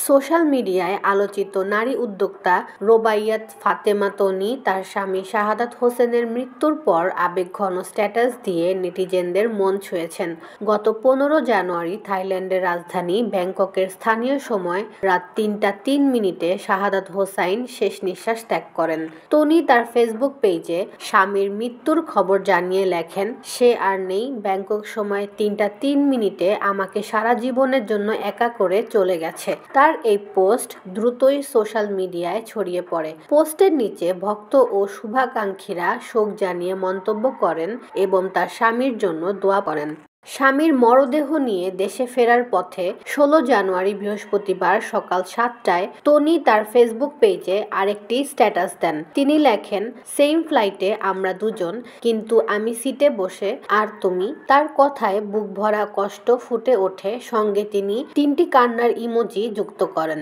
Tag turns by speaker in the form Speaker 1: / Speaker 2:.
Speaker 1: Social মিডিয়ায় আলোচিত নারী উদ্যোক্তা রোবাইয়াত ফাতেমা তনি তার স্বামী শাহাদাত হোসেনের মৃত্যুর পর আবেগঘন স্ট্যাটাস দিয়ে নেটিজেনদের মন ছুঁয়েছেন। গত 15 জানুয়ারি থাইল্যান্ডের রাজধানী ব্যাংককের স্থানীয় সময় রাত ৩টা ৩ মিনিটে শাহাদাত হোসাইন শেষ নিঃশ্বাস ত্যাগ করেন। তনি তার ফেসবুক পেজে স্বামীর মৃত্যুর খবর জানিয়ে লেখেন, সে আর নেই, ব্যাংকক সময় ৩টা ৩ মিনিটে আমাকে সারা জীবনের জন্য একা করে চলে গেছে। তার এই পোস্ট দ্রুতই সোশ্যাল মিডিয়ায় ছড়িয়ে পড়ে। পোস্টের নিচে ভক্ত ও শুভাকাঙ্ক্ষীরা শোক জানিয়ে মন্তব্য করেন এবং তার স্বামীর জন্য দোয়া করেন। স্বামীর মরদেহ নিয়ে দেশে ফেরার পথে 16 জানুয়ারি বৃহস্পতিবার সকাল 7টায় তনি তার ফেসবুক পেজে আরেকটি স্ট্যাটাস দেন। তিনি লেখেন, সেম ফ্লাইটে আমরা দুজন, কিন্তু আমি সিটে বসে আর তুমি। তার কথায় বুক ভরা কষ্ট ফুটে ওঠে, সঙ্গে তিনি 3টি কান্নার ইমোজি যুক্ত করেন।